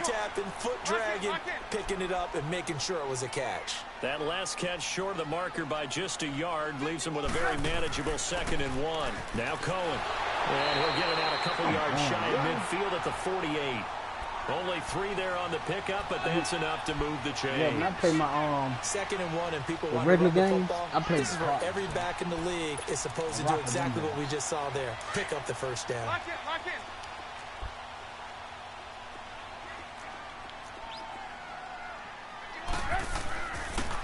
tapping, foot dragging, picking it up, and making sure it was a catch. That last catch short of the marker by just a yard leaves him with a very manageable 2nd and 1. Now Cohen. And he'll get it out a couple yards shy of midfield at the 48. Only 3 there on the pickup, but that's enough to move the chains. Yeah, when I play my 2nd and 1 and people want to regular run the games, football, I play this is where every back in the league is supposed to do exactly what we just saw there. Pick up the first down. Lock in.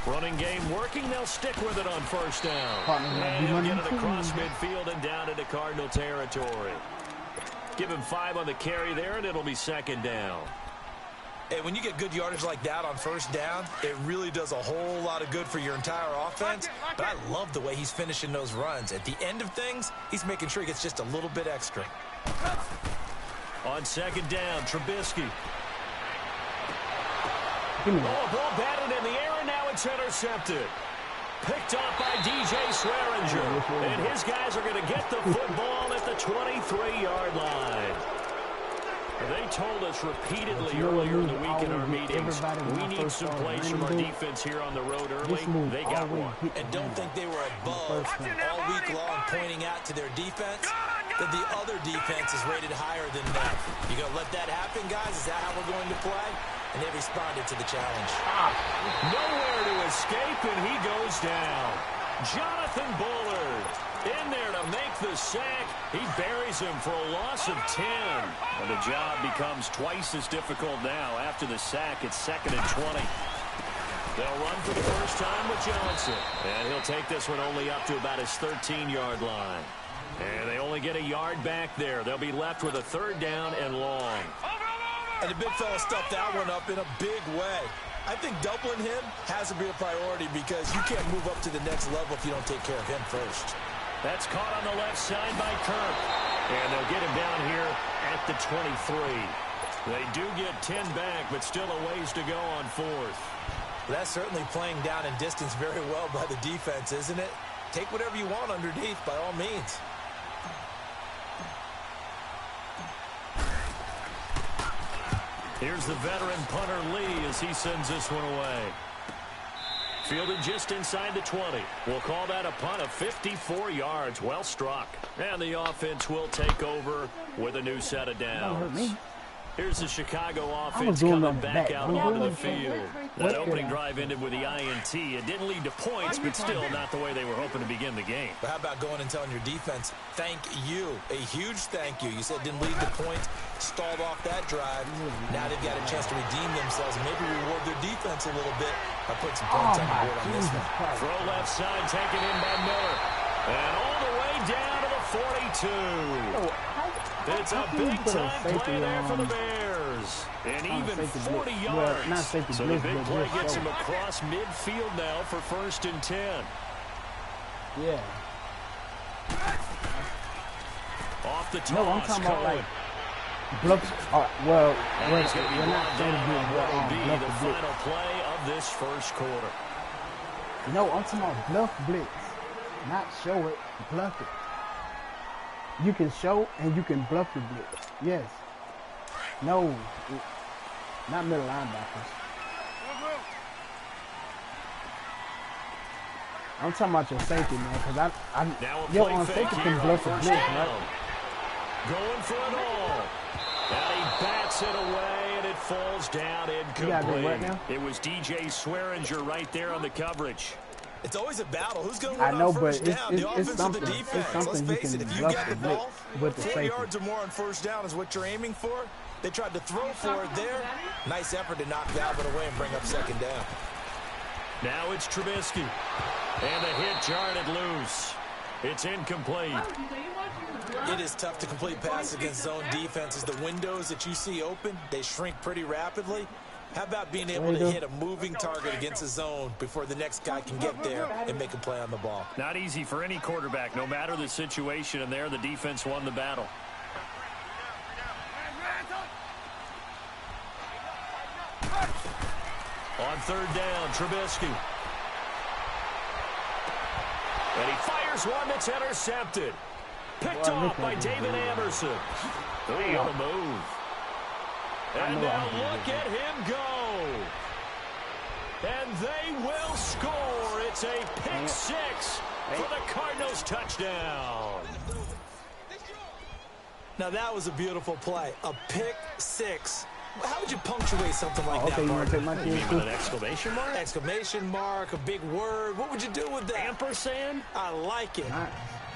Running game working. They'll stick with it on 1st down. And he'll get it across midfield and down into Cardinal territory. Give him 5 on the carry there, and it'll be 2nd down. Hey, when you get good yardage like that on 1st down, it really does a whole lot of good for your entire offense. But I love the way he's finishing those runs. At the end of things, he's making sure he gets just a little bit extra. On 2nd down, Trubisky. Oh, ball batted in the air, and now it's intercepted. Picked off by DJ Swearinger. And his guys are going to get the football at the 23-yard line. They told us repeatedly earlier in the week in our meetings, we need some plays from our defense here on the road early. They got one. And don't think they were above all week long pointing out to their defense that the other defense is rated higher than them. You going to let that happen, guys? Is that how we're going to play? And they responded to the challenge. Nowhere to escape, and he goes down. Jonathan Bullard in there to make the sack. He buries him for a loss of 10. And the job becomes twice as difficult now. After the sack, it's 2nd and 20. They'll run for the first time with Johnson. And he'll take this one only up to about his 13-yard line. And they only get a yard back there. They'll be left with a 3rd down and long. And the big fella stuffed that one up in a big way. I think doubling him has to be a priority because you can't move up to the next level if you don't take care of him first. That's caught on the left side by Kirk. And they'll get him down here at the 23. They do get 10 back, but still a ways to go on 4th. That's certainly playing down in distance very well by the defense, isn't it? Take whatever you want underneath, by all means. Here's the veteran punter Lee as he sends this one away. Fielded just inside the 20. We'll call that a punt of 54 yards. Well struck. And the offense will take over with a new set of downs. Here's the Chicago offense coming back out onto the field. That opening drive ended with the INT. It didn't lead to points, but still not the way they were hoping to begin the game. But how about going and telling your defense, thank you, a huge thank you. You said didn't lead to points, stalled off that drive. Now they've got a chance to redeem themselves and maybe reward their defense a little bit by putting some points on the board on this one. Throw left side taken in by Miller. And all the way down to the 42. It's a big-time play there for the Bears. And even 40 yards. So the big play gets him across midfield now for 1st and 10. Yeah. Off the toss, No, I'm talking about like blocks. Well, we're not going to be the final play of this first quarter. No, I'm talking about bluff blitz. Not show it, bluff it. You can show and you can bluff the blitz. Yes. No. Not middle linebackers. I'm talking about your safety, man, because your on safety can bluff the blitz, right? Going for it all. And he bats it away, and it falls down incomplete. Right, it was DJ Swearinger right there on the coverage. It's always a battle. Who's going to win on first down? The offense or the defense? Let's face it, if you get the ball, 4 yards or more on first down is what you're aiming for. They tried to throw for it there. Nice effort to knock Dalvin away and bring up 2nd down. Now it's Trubisky. And the hit jarred it loose. It's incomplete. It is tough to complete passes against zone defenses. The windows that you see open, they shrink pretty rapidly. How about being able to hit a moving target against a zone before the next guy can get there and make a play on the ball? Not easy for any quarterback, no matter the situation, and there the defense won the battle. On 3rd down, Trubisky. And he fires one that's intercepted. Picked off by David Anderson. Oh, what a move. And now look at him go. And they will score. It's a pick six for the Cardinals touchdown. Now that was a beautiful play. A pick six. How would you punctuate something like that, Mark? You mean with an exclamation mark? Exclamation mark, a big word. What would you do with that? Ampersand? I like it. Nice.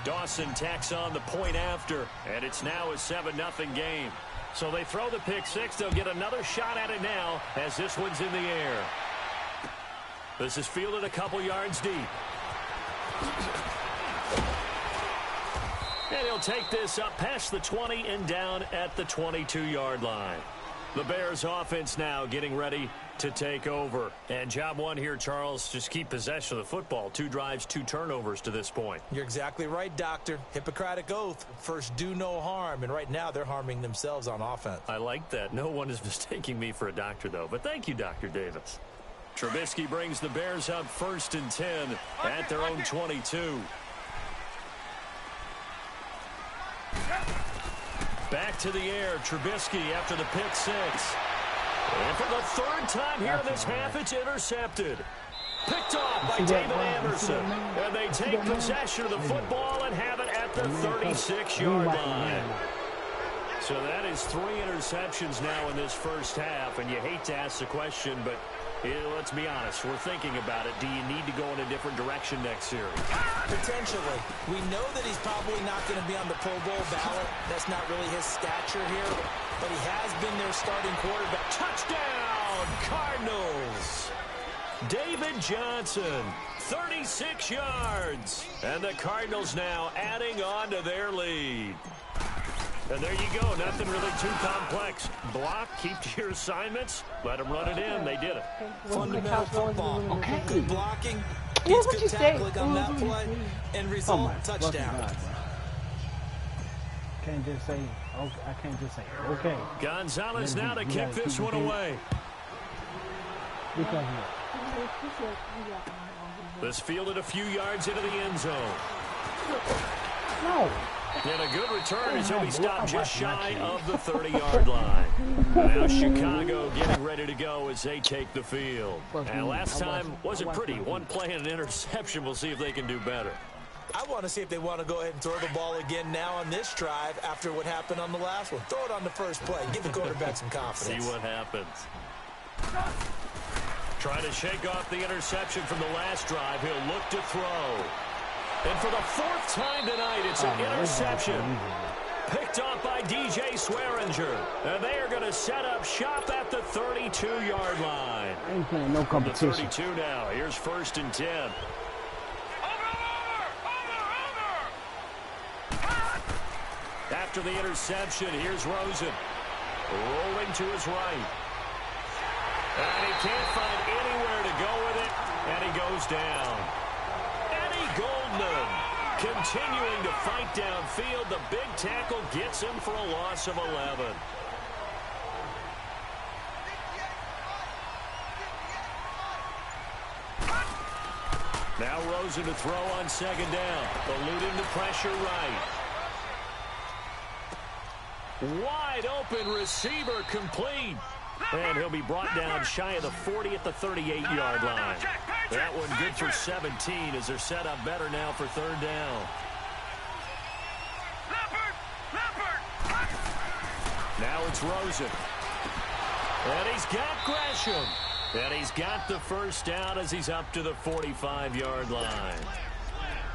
Dawson tacks on the point after, and it's now a 7-0 game. So they throw the pick six. They'll get another shot at it now as this one's in the air. This is fielded a couple yards deep. And he'll take this up past the 20 and down at the 22-yard line. The Bears offense now getting ready to take over. And job one here, Charles, just keep possession of the football. 2 drives, 2 turnovers to this point. You're exactly right, Doctor. Hippocratic oath. First, do no harm. And right now, they're harming themselves on offense. I like that. No one is mistaking me for a doctor, though. But thank you, Dr. Davis. Trubisky brings the Bears up 1st and 10 at their own 22. Back to the air, Trubisky after the pick six. And for the 3rd time here in this half, it's intercepted. Picked off by David Anderson. And they take possession of the football and have it at the 36-yard line. So that is 3 interceptions now in this first half. And you hate to ask the question, but let's be honest. We're thinking about it. Do you need to go in a different direction next series? Potentially. We know that he's probably not going to be on the Pro Bowl ballot. That's not really his stature here. But he has been their starting quarterback. Touchdown, Cardinals! David Johnson, 36 yards. And the Cardinals now adding on to their lead. And there you go. Nothing really too complex. Block, keep to your assignments, let them run it in. They did it. Fundamental football. Okay. Good blocking. What would you say? On that play. End result, touchdown. Can't just say, okay. I can't just say, okay. Gonzalez now to kick this one away. Because this fielded a few yards into the end zone. no. And a good return as he'll be stopped just shy of the 30-yard line. Now Chicago getting ready to go as they take the field. And last time wasn't pretty. One play and an interception. We'll see if they can do better. I want to see if they want to go ahead and throw the ball again now on this drive after what happened on the last one. Throw it on the first play. Give the quarterback some confidence. See what happens. Trying to shake off the interception from the last drive. He'll look to throw. And for the 4th time tonight, it's an interception. Picked off by DJ Swearinger. And they are going to set up shop at the 32-yard line. I ain't playing no competition. The 32 now. Here's 1st and 10. After the interception, here's Rosen. Rolling to his right. And he can't find anywhere to go with it. And he goes down. Goldman continuing to fight downfield. The big tackle gets him for a loss of 11. Now Rosen to throw on 2nd down. Eluding the pressure right. Wide open receiver complete. And he'll be brought down shy of the 40 at the 38-yard line. That one good for 17 as they're set up better now for 3rd down. Now it's Rosen. And he's got Gresham. And he's got the 1st down as he's up to the 45-yard line.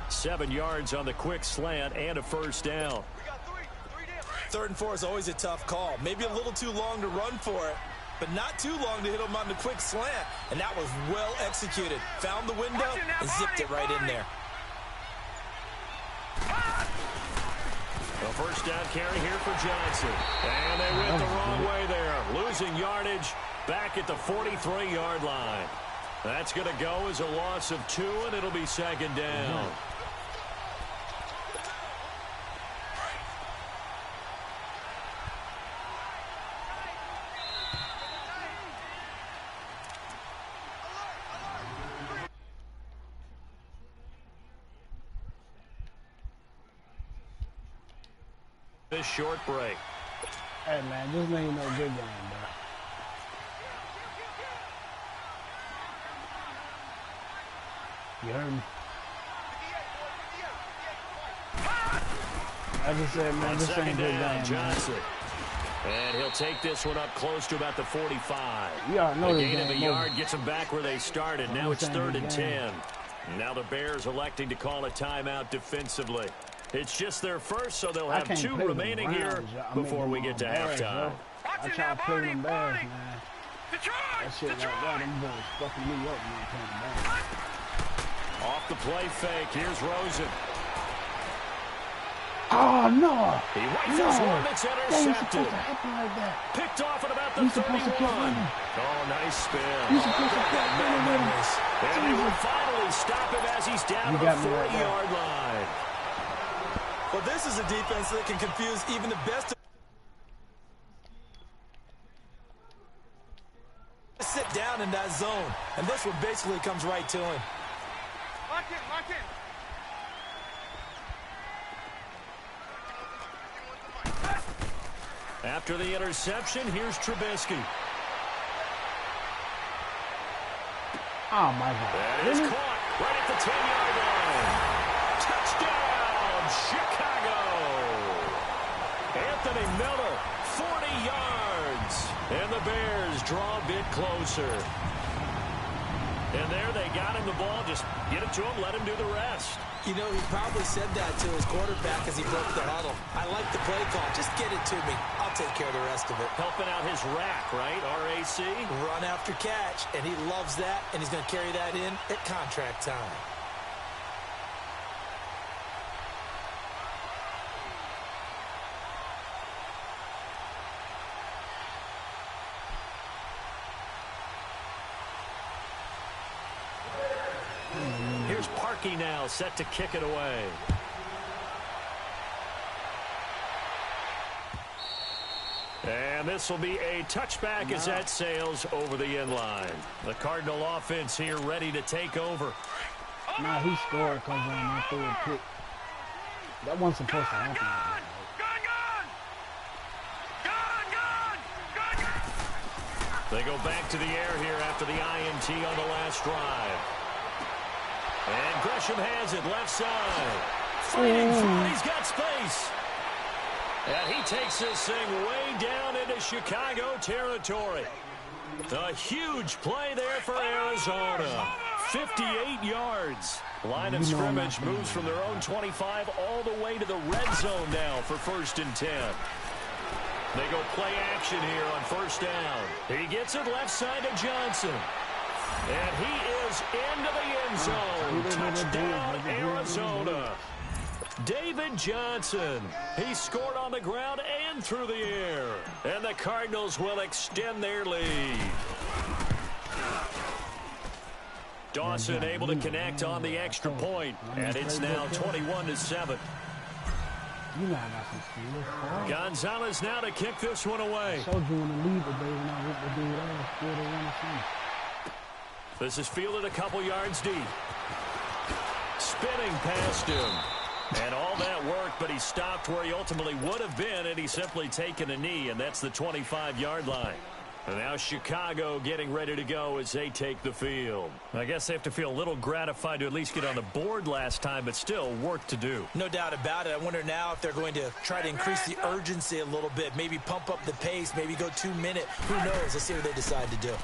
7 yards on the quick slant and a 1st down. 3rd and 4 is always a tough call. Maybe a little too long to run for it, but not too long to hit him on the quick slant. And that was well executed. Found the window and zipped it right in there. A 1st down carry here for Johnson. And they went the wrong way there. Losing yardage back at the 43-yard line. That's going to go as a loss of 2, and it'll be 2nd down. This short break. Hey, man, this ain't no good game, bro. You heard me. I just said, man, this ain't good game, Johnson. And he'll take this one up close to about the 45. Yeah, I know the gain of a yard gets them back where they started. Now it's 3rd and 10. Now the Bears electing to call a timeout defensively. It's just their first, so they'll have 2 remaining here before we get to halftime. I try to play them Bears, man. That shit like that, them boys fucking me up, man, playing Bears. Off the play fake, here's Rosen. Oh, no. He rifles one that's intercepted. Like that. Picked off at about the 31. Oh, nice spin. You're supposed to keep running with him. And they will finally stop him as he's down to the 40-yard line. Well, this is a defense that can confuse even the best. Sit down in that zone, and this one basically comes right to him. Lock in, lock in. After the interception, here's Trubisky. Oh, my God. That is caught right at the 10-yard line. Touchdown, Chicago. Anthony Miller, 40 yards. And the Bears draw a bit closer. And there they got him the ball. Just get it to him, let him do the rest. You know, he probably said that to his quarterback as he broke the huddle. I like the play call. Just get it to me. I'll take care of the rest of it. Helping out his rack, right? RAC? Run after catch, and he loves that, and he's going to carry that in at contract time. Here's Parkey now, set to kick it away. And this will be a touchback as that sails over the end line. The Cardinal offense here ready to take over. Nah, he scored because I threw a pick. That wasn't supposed to happen. They go back to the air here after the INT on the last drive. And Gresham has it left side. Fighting for it. He's got space. And he takes this thing way down into Chicago territory. A huge play there for Arizona. 58 yards. Line of scrimmage moves from their own 25 all the way to the red zone now for 1st and 10. They go play action here on 1st down. He gets it left side to Johnson. And he is into the end zone. Touchdown, Arizona. David Johnson. He scored on the ground and through the air. And the Cardinals will extend their lead. Dawson able to connect on the extra point. And it's now 21-7. Gonzalez now to kick this one away. This is fielded a couple yards deep. Spinning past him. And all that worked, but he stopped where he ultimately would have been had he simply taken a knee, and that's the 25-yard line. And now Chicago getting ready to go as they take the field. I guess they have to feel a little gratified to at least get on the board last time, but still work to do. No doubt about it. I wonder now if they're going to try to increase the urgency a little bit, maybe pump up the pace, maybe go 2 minute. Who knows? Let's see what they decide to do.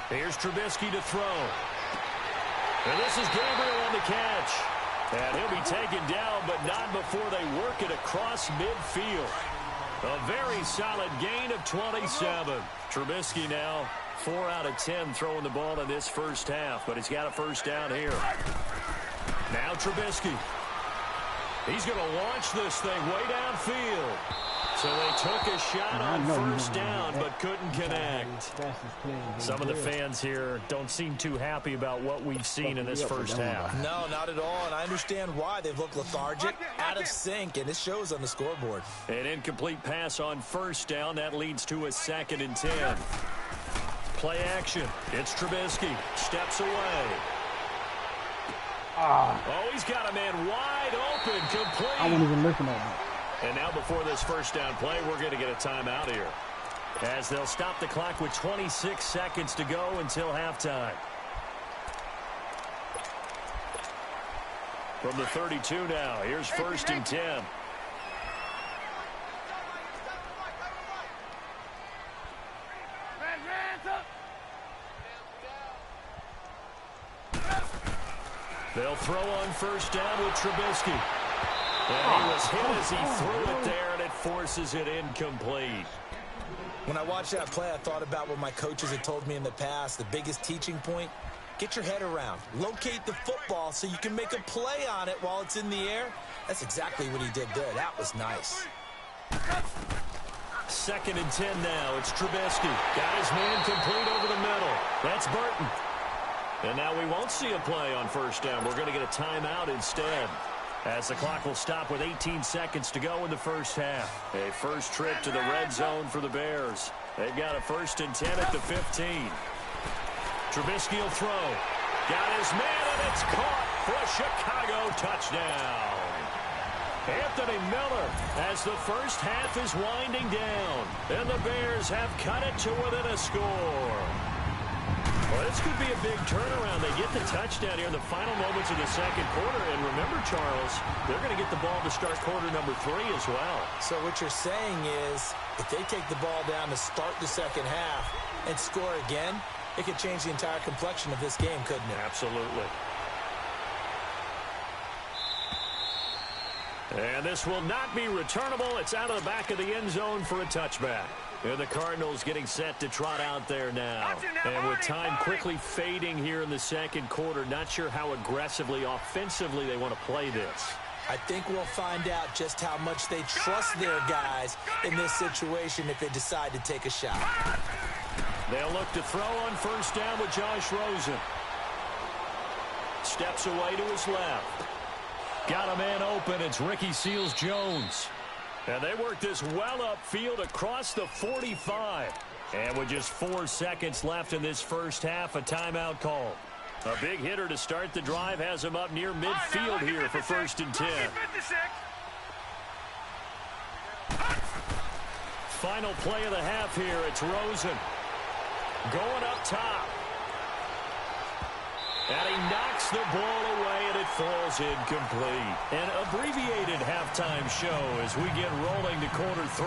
Here's Trubisky to throw. And this is Gabriel on the catch. And he'll be taken down, but not before they work it across midfield. A very solid gain of 27. Trubisky now 4 out of 10 throwing the ball in this first half, but he's got a 1st down here. Now Trubisky. He's going to launch this thing way downfield. So they took a shot on 1st down, but couldn't connect. Some of the fans here don't seem too happy about what we've seen in this first half. No, not at all, and I understand why. They've looked lethargic, out of sync, and it shows on the scoreboard. An incomplete pass on 1st down. That leads to a 2nd and 10. Play action. It's Trubisky. Steps away. Oh, he's got a man wide open, complete. I wasn't even looking at that. And now before this 1st down play, we're going to get a timeout here, as they'll stop the clock with 26 seconds to go until halftime. From the 32 now, here's 1st and 10. They'll throw on 1st down with Trubisky. And he was hit as he threw it there, and it forces it incomplete. When I watched that play, I thought about what my coaches had told me in the past. The biggest teaching point, get your head around. Locate the football so you can make a play on it while it's in the air. That's exactly what he did there. That was nice. 2nd and 10 now. It's Trubisky. Got his man complete over the middle. That's Burton. And now we won't see a play on 1st down. We're going to get a timeout instead, as the clock will stop with 18 seconds to go in the 1st half. A first trip to the red zone for the Bears. They've got a 1st and 10 at the 15. Trubisky will throw. Got his man, and it's caught for a Chicago touchdown. Anthony Miller, as the 1st half is winding down, and the Bears have cut it to within a score. Well, this could be a big turnaround. They get the touchdown here in the final moments of the 2nd quarter. And remember, Charles, they're going to get the ball to start quarter number 3 as well. So what you're saying is, if they take the ball down to start the 2nd half and score again, it could change the entire complexion of this game, couldn't it? Absolutely. And this will not be returnable. It's out of the back of the end zone for a touchback. And the Cardinals getting set to trot out there now. And with time quickly fading here in the 2nd quarter, not sure how aggressively, offensively they want to play this. I think we'll find out just how much they trust their guys in this situation if they decide to take a shot. They'll look to throw on 1st down with Josh Rosen. Steps away to his left. Got a man open. It's Ricky Seals-Jones. And they work this well upfield across the 45. And with just 4 seconds left in this 1st half, a timeout call. A big hitter to start the drive has him up near midfield here for 1st and 10. Final play of the half here. It's Rosen going up top. And he knocks the ball away, and it falls incomplete. An abbreviated halftime show as we get rolling to quarter 3.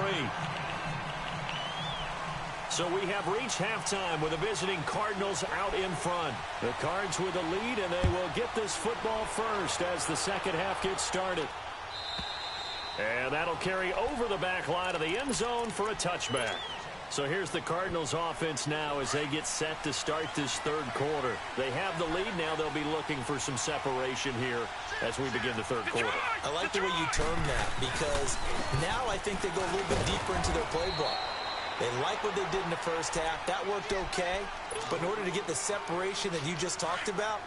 So we have reached halftime with the visiting Cardinals out in front. The Cards with a lead, and they will get this football first as the 2nd half gets started. And that'll carry over the back line of the end zone for a touchback. So here's the Cardinals offense now as they get set to start this 3rd quarter. They have the lead now. They'll be looking for some separation here as we begin the 3rd quarter. I like the way you term that, because now I think they go a little bit deeper into their playbook. They like what they did in the 1st half. That worked okay. But in order to get the separation that you just talked about,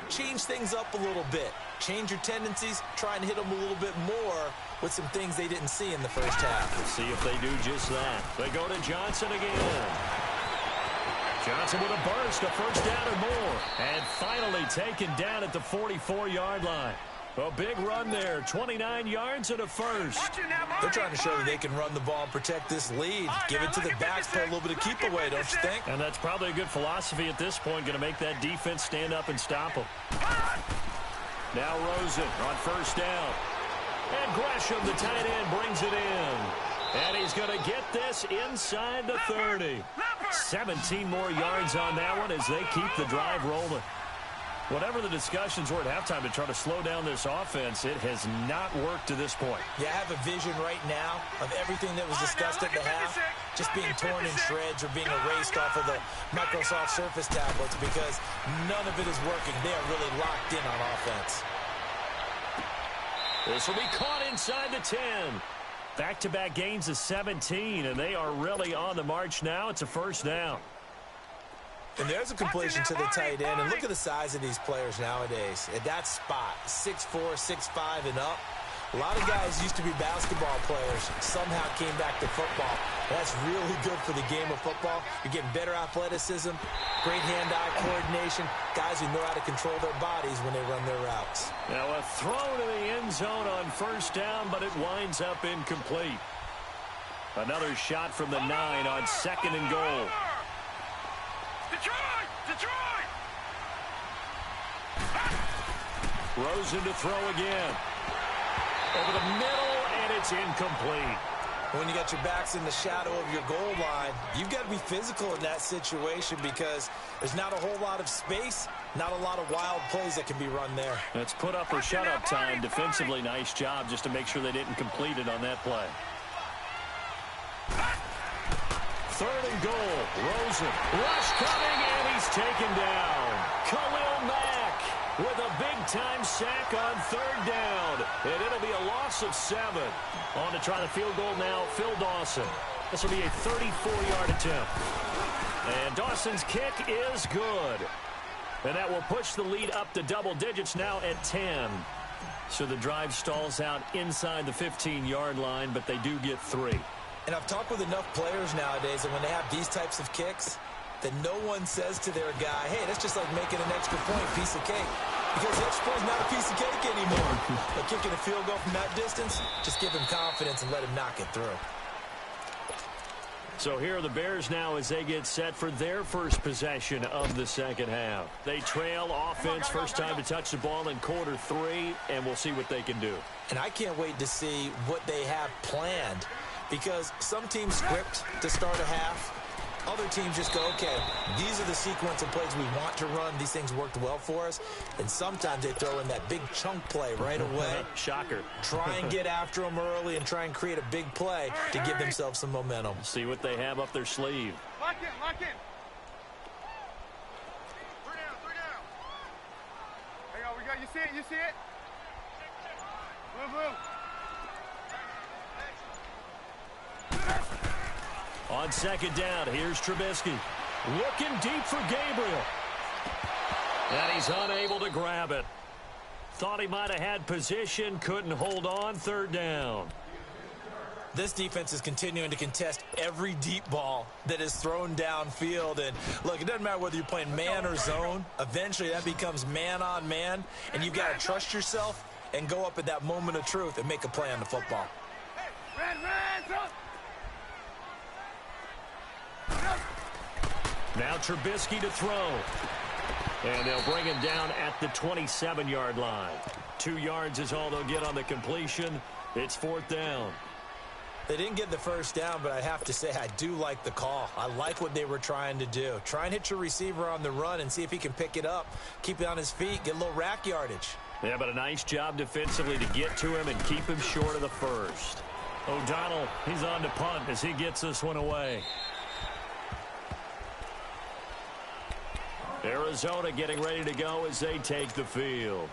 change things up a little bit. Change your tendencies. Try and hit them a little bit more with some things they didn't see in the 1st half. Let's see if they do just that. They go to Johnson again. Johnson with a burst, a 1st down or more. And finally taken down at the 44-yard line. A big run there, 29 yards and a 1st. They're trying to show that they can run the ball and protect this lead. Give it to the backs, play a little bit of keep away, don't you think? And that's probably a good philosophy at this point, going to make that defense stand up and stop them. Now Rosen on 1st down. And Gresham, the tight end, brings it in. And he's going to get this inside the 30. 17 more yards on that one as they keep the drive rolling. Whatever the discussions were at halftime to try to slow down this offense, it has not worked to this point. Yeah, I have a vision right now of everything that was discussed at the half just being torn in shreds or being erased off of the Microsoft Surface tablets, because none of it is working. They are really locked in on offense. This will be caught inside the 10. Back-to-back gains of 17, and they are really on the march now. It's a 1st down. And there's a completion to the tight end. And look at the size of these players nowadays. At that spot, 6'4", 6'5", and up. A lot of guys used to be basketball players, somehow came back to football. That's really good for the game of football. You're getting better athleticism, great hand-eye coordination, guys who know how to control their bodies when they run their routes. Now a throw to the end zone on 1st down, but it winds up incomplete. Another shot from the 9 on 2nd and goal. Rosen to throw again. Over the middle, and it's incomplete. When you got your backs in the shadow of your goal line, you've got to be physical in that situation because there's not a whole lot of space, not a lot of wild plays that can be run there. That's put up or shut up time. Defensively, nice job just to make sure they didn't complete it on that play. Third and goal. Rosen. Rush coming, and he's taken down. Khalil Mack with a big-time sack on third down. And it'll be a loss of 7. On to try the field goal now, Phil Dawson. This will be a 34-yard attempt. And Dawson's kick is good. And that will push the lead up to double digits now at 10. So the drive stalls out inside the 15-yard line, but they do get 3. And I've talked with enough players nowadays that when they have these types of kicks, that no one says to their guy, hey, that's just like making an extra point, piece of cake. Because the extra point is not a piece of cake anymore. But kicking a field goal from that distance, just give him confidence and let him knock it through. So here are the Bears now as they get set for their first possession of the second half. They trail offense, first time to touch the ball in quarter 3, and we'll see what they can do. And I can't wait to see what they have planned. Because some teams script to start a half. Other teams just go, okay, these are the sequence of plays we want to run. These things worked well for us. And sometimes they throw in that big chunk play right away. Shocker. Try and get after them early and try and create a big play to give themselves some momentum. See what they have up their sleeve. Lock in, lock in. 3 down, 3 down. Hang on, we got, you see it, you see it? Blue, blue. On second down, here's Trubisky. Looking deep for Gabriel. And he's unable to grab it. Thought he might have had position, couldn't hold on, third down. This defense is continuing to contest every deep ball that is thrown downfield. And look, it doesn't matter whether you're playing man or zone. Eventually that becomes man on man. And you've got to trust yourself and go up at that moment of truth and make a play on the football. Red, up. Now Trubisky to throw. And they'll bring him down at the 27-yard line. 2 yards is all they'll get on the completion. It's fourth down. They didn't get the first down, but I have to say I do like the call. I like what they were trying to do. Try and hit your receiver on the run and see if he can pick it up. Keep it on his feet, get a little rack yardage. Yeah, but a nice job defensively to get to him and keep him short of the first. O'Donnell, he's on to punt as he gets this one away. Arizona getting ready to go as they take the field.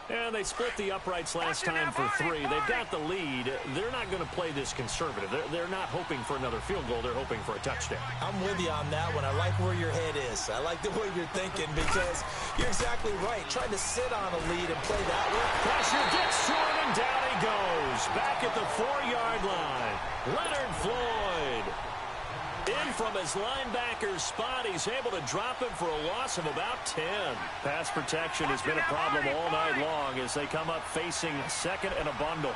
And they split the uprights last time for 3. They've got the lead. They're not going to play this conservative. They're not hoping for another field goal. They're hoping for a touchdown. I'm with you on that one. I like where your head is. I like the way you're thinking because you're exactly right. Trying to sit on a lead and play that way. Pressure gets to him, and down he goes. Back at the 4-yard line. Leonard Floyd. In from his linebacker spot, he's able to drop him for a loss of about 10. Pass protection has been a problem all night long as they come up facing second and a bundle.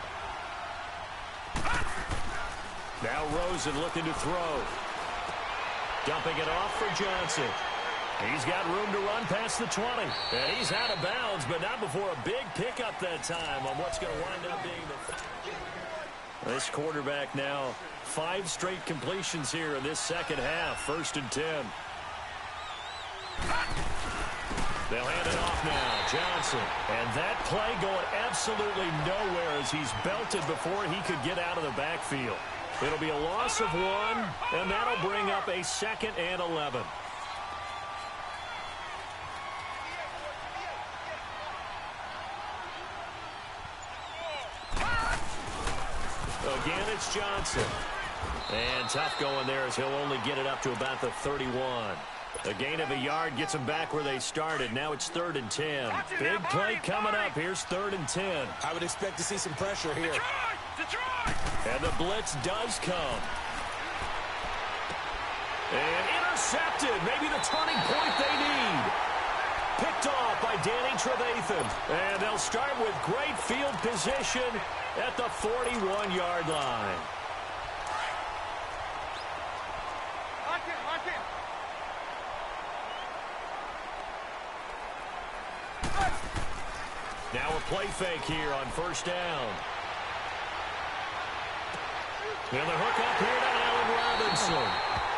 Now Rosen looking to throw. Dumping it off for Johnson. He's got room to run past the 20. And he's out of bounds, but not before a big pickup that time on what's going to wind up being the... This quarterback now 5 straight completions here in this second half. First and 10. They'll hand it off now. Johnson. And that play going absolutely nowhere as he's belted before he could get out of the backfield. It'll be a loss of 1, and that'll bring up a 2nd and 11. Again, it's Johnson. And tough going there as he'll only get it up to about the 31. A gain of a yard gets them back where they started. Now it's 3rd and 10. Big play coming up. Here's 3rd and 10. I would expect to see some pressure here. And the blitz does come. And intercepted. Maybe the turning point they need. Picked off by Danny Trevathan. And they'll start with great field position at the 41-yard line. Lock in. Now a play fake here on first down. And the hook up here to Allen Robinson.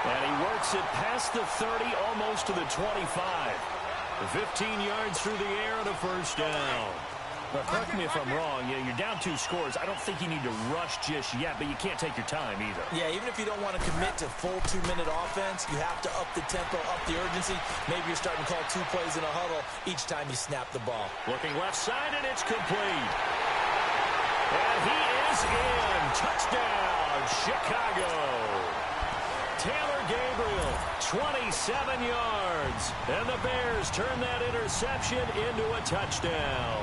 And he works it past the 30, almost to the 25. 15 yards through the air and a first down. But correct me if I'm wrong, you're down 2 scores. I don't think you need to rush just yet, but you can't take your time either. Yeah, even if you don't want to commit to full 2-minute offense, you have to up the tempo, up the urgency. Maybe you're starting to call 2 plays in a huddle each time you snap the ball. Looking left side, and it's complete. And he is in. Touchdown, Chicago. Taylor Gabriel, 27 yards. And the Bears turn that interception into a touchdown.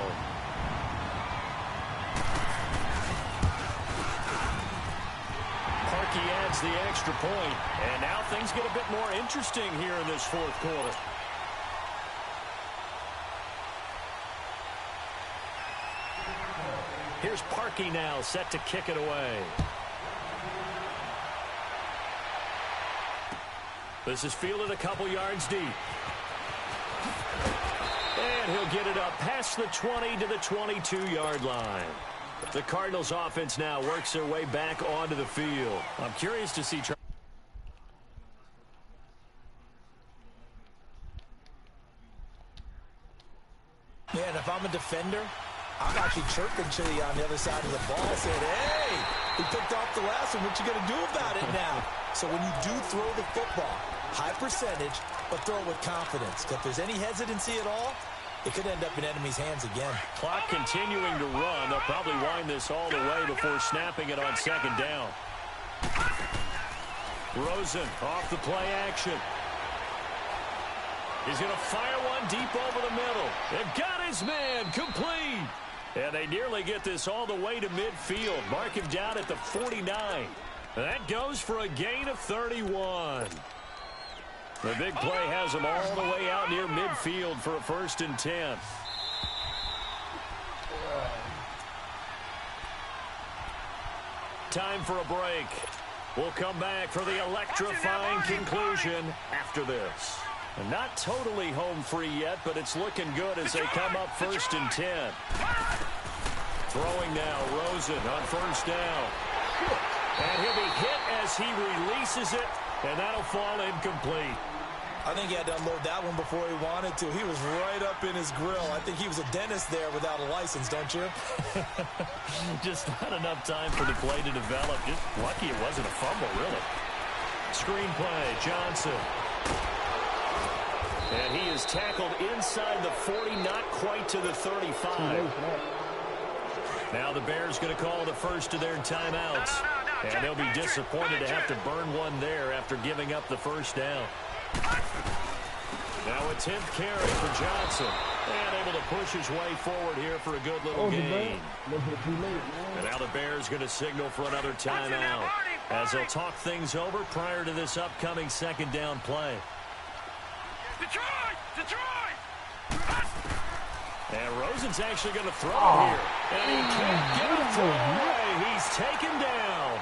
He adds the extra point, and now things get a bit more interesting here in this fourth quarter. Here's Parkey now, set to kick it away. This is fielded a couple yards deep. And he'll get it up past the 20 to the 22-yard line. The Cardinals offense now works their way back onto the field. I'm curious to see... Yeah, and if I'm a defender, I'm actually chirping Chili on the other side of the ball, saying, hey, he picked off the last one. What you going to do about it now? So when you do throw the football, high percentage, but throw it with confidence. If there's any hesitancy at all, it could end up in enemy's hands again. Clock continuing to run. They'll probably wind this all the way before snapping it on second down. Rosen off the play action. He's going to fire one deep over the middle. It got his man complete. And they nearly get this all the way to midfield. Mark him down at the 49. That goes for a gain of 31. The big play has them all the way out near midfield for a 1st and 10. Time for a break. We'll come back for the electrifying conclusion after this. And not totally home free yet, but it's looking good as they come up 1st and 10. Throwing now, Rosen on first down. And he'll be hit as he releases it, and that'll fall incomplete. I think he had to unload that one before he wanted to. He was right up in his grill. I think he was a dentist there without a license, don't you? Just not enough time for the play to develop. Just lucky it wasn't a fumble, really. Screenplay, Johnson. And he is tackled inside the 40, not quite to the 35. Now the Bears going to call the first of their timeouts. And they'll be disappointed to have to burn one there after giving up the first down. Now a 10th carry for Johnson. And able to push his way forward here for a good little gain. And now the Bears going to signal for another timeout as they'll talk things over prior to this upcoming second down play. And Rosen's actually going to throw here. And he can't get a throw away. He's taken down.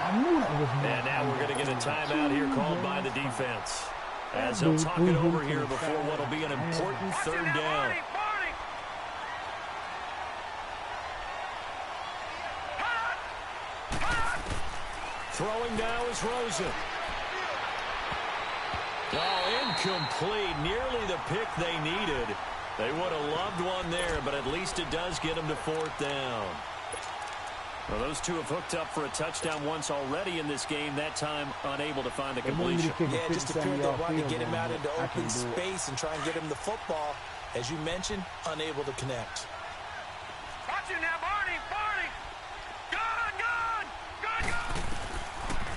And now we're going to get a timeout here called by the defense, as they'll talk it over here before what will be an important third down. Throwing now is Rosen. Oh, incomplete. Nearly the pick they needed. They would have loved one there, but at least it does get them to 4th down. Well, those two have hooked up for a touchdown once already in this game, that time unable to find the completion. Yeah, it just appeared they wanted to get him out into open space and try and get him the football. As you mentioned, unable to connect. Watch it now, Barney! Good!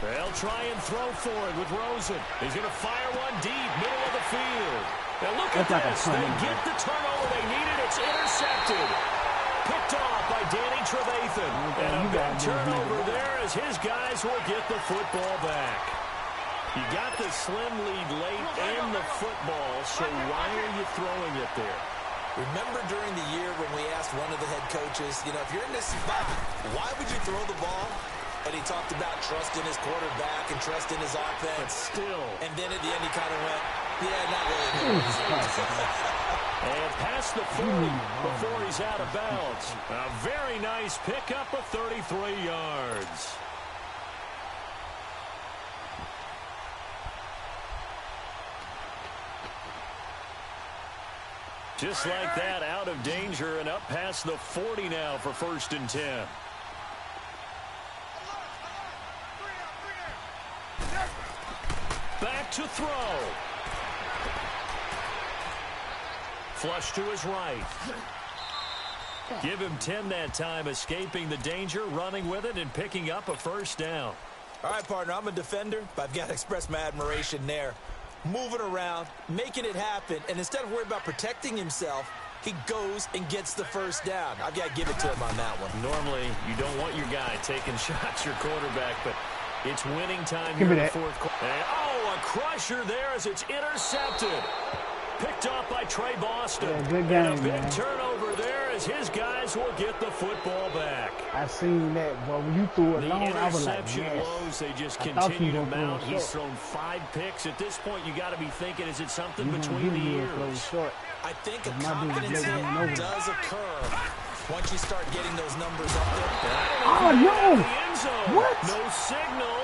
They'll try and throw for it with Rosen. He's going to fire one deep, middle of the field. Now look at this. They get the turnover they needed. It's intercepted. Picked off by Danny Trevathan. And a big turnover there as his guys will get the football back. You got the slim lead late and the football, so why are you throwing it there? Remember during the year when we asked one of the head coaches, if you're in this spot, why would you throw the ball? And he talked about trust in his quarterback and trust in his offense. But still. And then at the end he kind of went, yeah, not really. And past the 40 before he's out of bounds. A very nice pickup of 33 yards. Just like that, out of danger and up past the 40 now for 1st and 10. Back to throw. Flush to his right. Give him 10 that time, escaping the danger, running with it, and picking up a 1st down. All right, partner, I'm a defender, but I've got to express my admiration there. Moving around, making it happen, and instead of worrying about protecting himself, he goes and gets the 1st down. I've got to give it to him on that one. Normally, you don't want your guy taking shots, your quarterback, but it's winning time here in the 4th quarter. Oh, a crusher there as it's intercepted. Picked off by Trey Boston. Yeah, good game, and a big man. turnover there as his guys will get the football back. I seen that, but when you threw it long, I was like, interception yes. lows, they just I continue to thought he was mount. gonna He's throw thrown 5 picks. At this point, you got to be thinking, is it something He's between gonna the give you a ears? throw short. I think a My dude confidence Blake ain't hit over. does occur once you start getting those numbers up there. Oh, no! The end zone. What? No signal.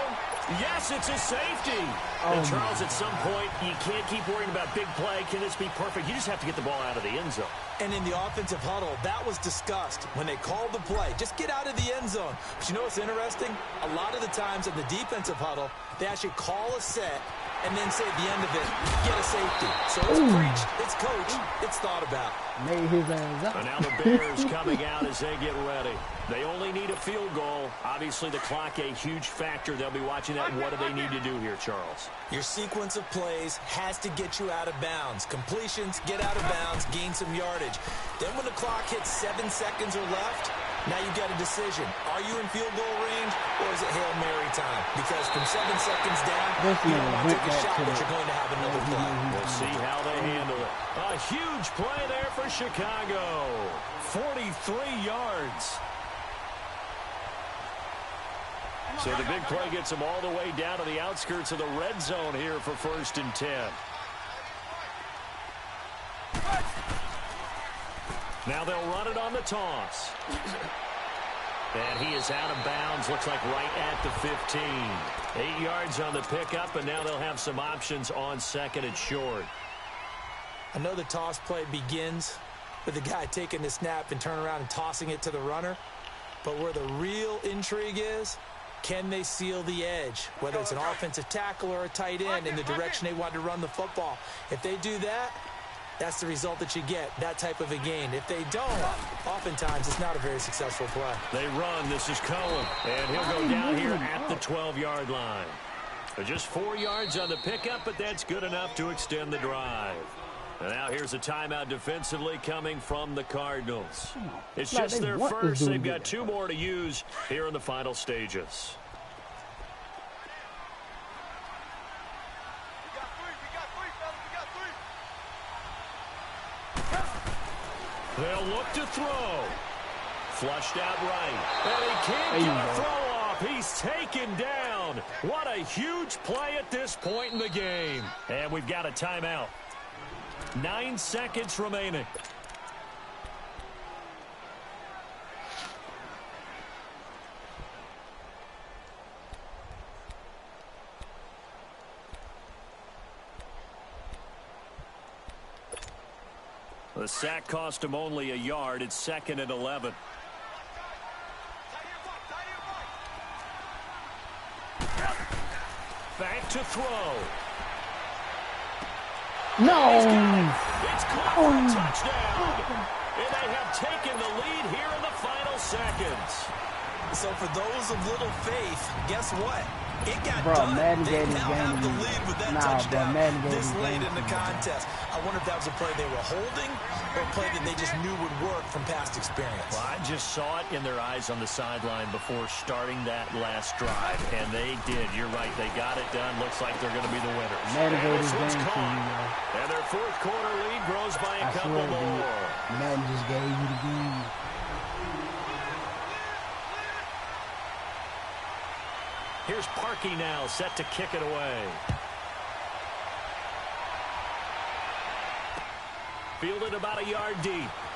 Yes, it's a safety. Oh, And Charles, at some point, you can't keep worrying about big play. Can this be perfect? You just have to get the ball out of the end zone. And in the offensive huddle, that was discussed when they called the play. Just get out of the end zone. But you know what's interesting? A lot of the times in the defensive huddle, they actually call a set and then say at the end of it, get a safety. So it's preached, it's coached, it's thought about. Made his ass up. And now the Bears coming out as they get ready. They only need a field goal. Obviously, the clock a huge factor. They'll be watching that. What do they need to do here, Charles? Your sequence of plays has to get you out of bounds. Completions, get out of bounds, gain some yardage. Then when the clock hits 7 seconds or left, now you've got a decision. Are you in field goal range or is it Hail Mary time? Because from 7 seconds down, you don't want to take a shot, but you're going to have another play. We'll see how they handle it. A huge play there for Chicago. 43 yards. So the big play gets them all the way down to the outskirts of the red zone here for 1st and 10. Now they'll run it on the toss. And he is out of bounds, looks like right at the 15. 8 yards on the pickup, and now they'll have some options on 2nd and short. I know the toss play begins with the guy taking the snap and turning around and tossing it to the runner. But where the real intrigue is, can they seal the edge? Whether it's an offensive tackle or a tight end in the direction they want to run the football. If they do that, that's the result that you get, that type of a gain. If they don't, oftentimes it's not a very successful play. They run. This is Cohen, and he'll go down here at the 12-yard line. Just 4 yards on the pickup, but that's good enough to extend the drive. And now here's a timeout defensively coming from the Cardinals. It's just their first. They've got 2 more to use here in the final stages. They'll look to throw. Flushed out right. And he can't get a throw off. He's taken down. What a huge play at this point in the game. And we've got a timeout. 9 seconds remaining. The sack cost him only a yard. It's 2nd and 11. Back to throw. No! It's caught for a touchdown. And they have taken the lead here in the final seconds. So for those of little faith, guess what? It got Bro, done. Madden They gave now this have the game to me. lead with that Nah, touchdown bro, Madden gave this this late game in the to me. contest. I wonder if that was a play they were holding or a play that they just knew would work from past experience. Well, I just saw it in their eyes on the sideline before starting that last drive, and they did. You're right. They got it done. Looks like they're going to be the winners. Madden And gave this this one's game to caught. you, man. And their 4th quarter lead grows by a I couple swear, dude. more. Madden just gave you the game. Here's Parkey now, set to kick it away. Fielded about a yard deep.